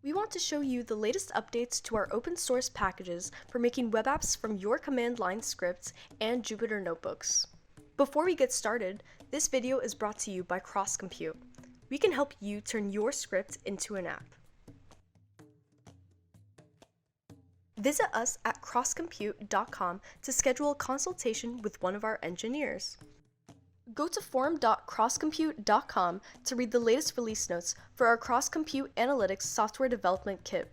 We want to show you the latest updates to our open source packages for making web apps from your command line scripts and Jupyter notebooks. Before we get started, this video is brought to you by CrossCompute. We can help you turn your script into an app. Visit us at crosscompute.com to schedule a consultation with one of our engineers. Go to forum.crosscompute.com to read the latest release notes for our CrossCompute Analytics software development kit.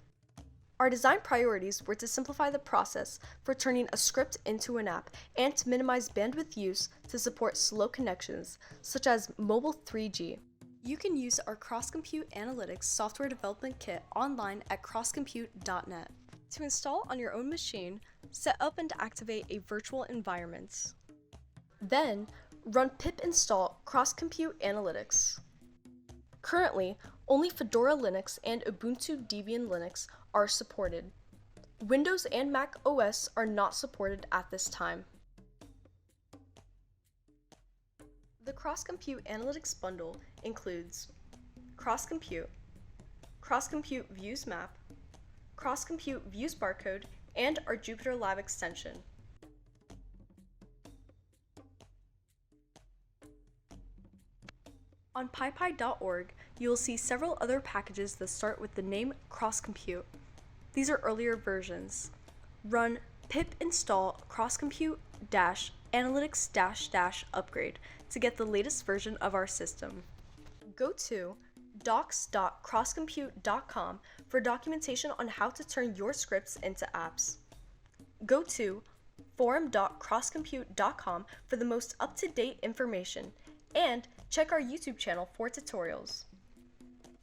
Our design priorities were to simplify the process for turning a script into an app and to minimize bandwidth use to support slow connections, such as mobile 3G. You can use our CrossCompute Analytics software development kit online at crosscompute.net. To install on your own machine, set up and activate a virtual environment. Then, run pip install CrossCompute Analytics. Currently, only Fedora Linux and Ubuntu Debian Linux are supported. Windows and Mac OS are not supported at this time. The CrossCompute Analytics bundle includes CrossCompute, CrossCompute Views Map, CrossCompute Views Barcode, and our Jupyter Lab extension. On pypy.org, you will see several other packages that start with the name CrossCompute. These are earlier versions. Run pip install crosscompute-analytics-upgrade to get the latest version of our system. Go to docs.crosscompute.com for documentation on how to turn your scripts into apps. Go to forum.crosscompute.com for the most up-to-date information, and check our YouTube channel for tutorials.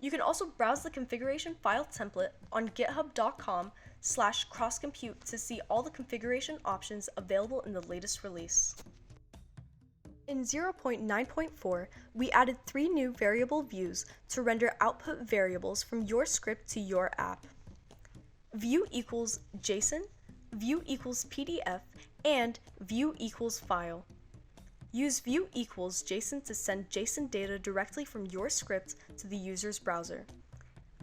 You can also browse the configuration file template on github.com/crosscompute to see all the configuration options available in the latest release. In 0.9.4, we added 3 new variable views to render output variables from your script to your app. View equals JSON, view equals PDF, and view equals file. Use view equals JSON to send JSON data directly from your script to the user's browser.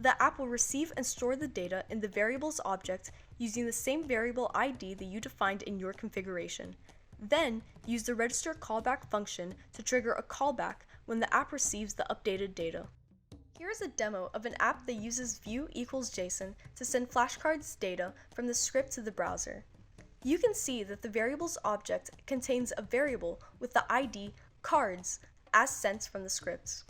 The app will receive and store the data in the variables object using the same variable ID that you defined in your configuration. Then, use the register callback function to trigger a callback when the app receives the updated data. Here is a demo of an app that uses view equals JSON to send flashcards data from the script to the browser. You can see that the variables object contains a variable with the ID cards as sent from the script.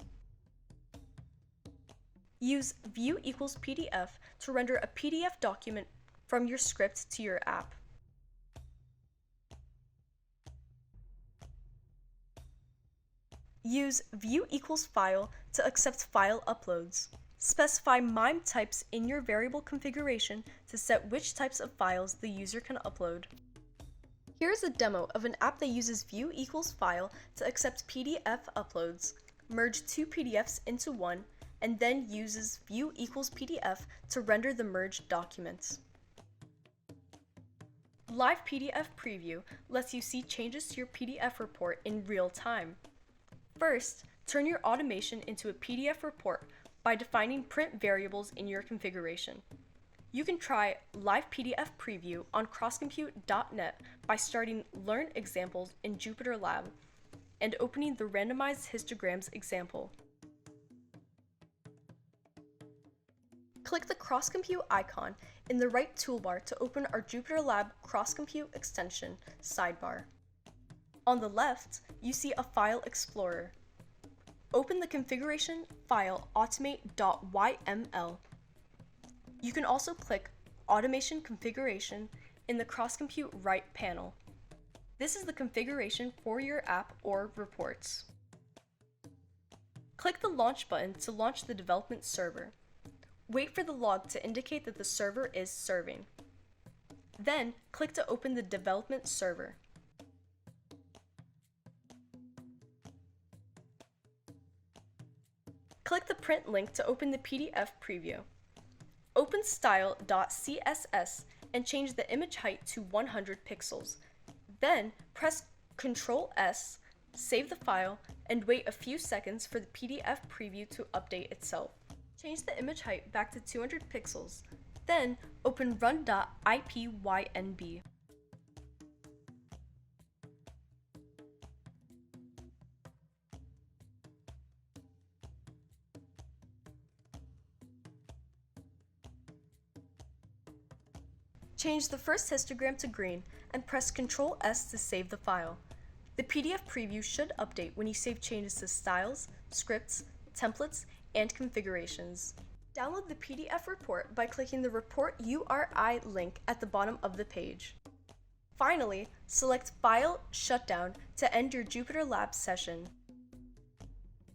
Use view equals PDF to render a PDF document from your script to your app. Use view equals file to accept file uploads. Specify MIME types in your variable configuration to set which types of files the user can upload. Here is a demo of an app that uses view equals file to accept PDF uploads, merge 2 PDFs into one, and then uses view equals PDF to render the merged documents. Live PDF Preview lets you see changes to your PDF report in real time. First, turn your automation into a PDF report by defining print variables in your configuration. You can try Live PDF Preview on crosscompute.net by starting Learn Examples in Jupyter Lab and opening the Randomized Histograms example. Click the CrossCompute icon in the right toolbar to open our Jupyter Lab CrossCompute extension sidebar. On the left, you see a file explorer. Open the configuration file automate.yml. You can also click Automation Configuration in the CrossCompute right panel. This is the configuration for your app or reports. Click the Launch button to launch the development server. Wait for the log to indicate that the server is serving. Then, click to open the development server. Click the print link to open the PDF preview. Open style.css and change the image height to 100 pixels. Then press Ctrl S, save the file, and wait a few seconds for the PDF preview to update itself. Change the image height back to 200 pixels, then open run.ipynb. Change the first histogram to green and press Ctrl S to save the file. The PDF preview should update when you save changes to styles, scripts, templates, and configurations. Download the PDF report by clicking the Report URI link at the bottom of the page. Finally, select File Shutdown to end your Jupyter Labs session.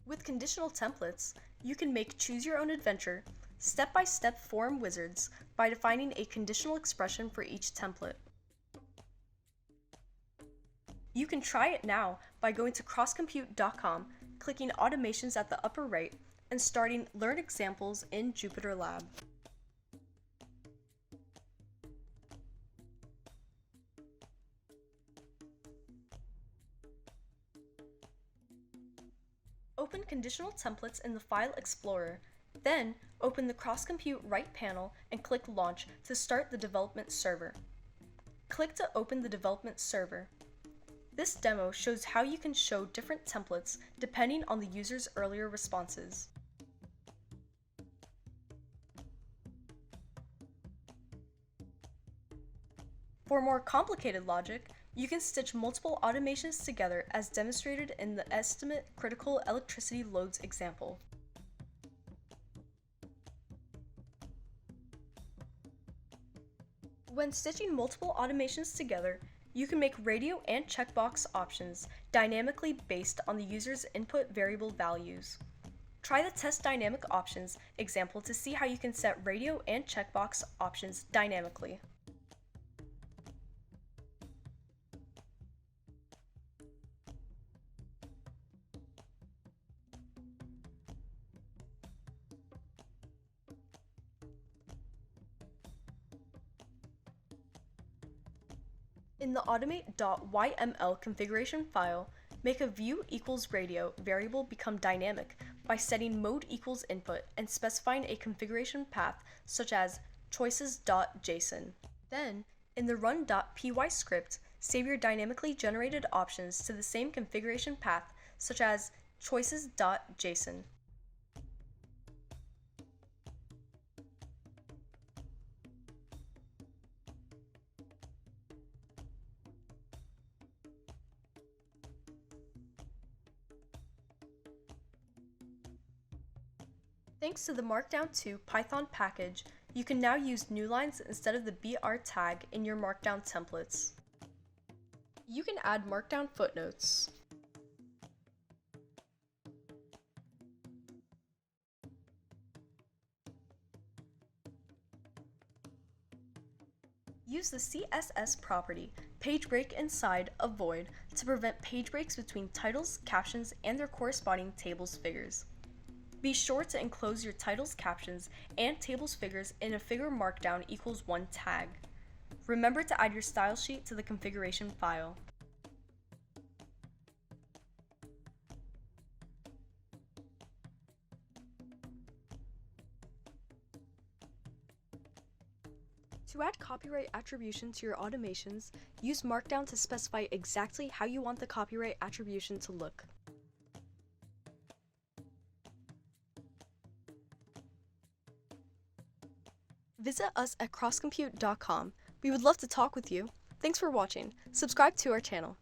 With conditional templates, you can make Choose Your Own Adventure step-by-step form wizards by defining a conditional expression for each template. You can try it now by going to CrossCompute.com, clicking Automations at the upper right, and starting Learn Examples in Jupyter Lab. Open Conditional Templates in the File Explorer, then open the CrossCompute right panel and click Launch to start the development server. Click to open the development server. This demo shows how you can show different templates depending on the user's earlier responses. For more complicated logic, you can stitch multiple automations together as demonstrated in the Estimate Critical Electricity Loads example. When stitching multiple automations together, you can make radio and checkbox options dynamically based on the user's input variable values. Try the Test Dynamic Options example to see how you can set radio and checkbox options dynamically. In the automate.yml configuration file, make a view equals radio variable become dynamic by setting mode equals input and specifying a configuration path such as choices.json. Then, in the run.py script, save your dynamically generated options to the same configuration path such as choices.json. Thanks to the Markdown 2 Python package, you can now use newlines instead of the BR tag in your Markdown templates. You can add Markdown footnotes. Use the CSS property, page break inside a void, to prevent page breaks between titles, captions, and their corresponding tables figures. Be sure to enclose your titles, captions, and tables figures in a figure markdown equals 1 tag. Remember to add your style sheet to the configuration file. To add copyright attribution to your automations, use Markdown to specify exactly how you want the copyright attribution to look. Visit us at CrossCompute.com. We would love to talk with you. Thanks for watching. Subscribe to our channel.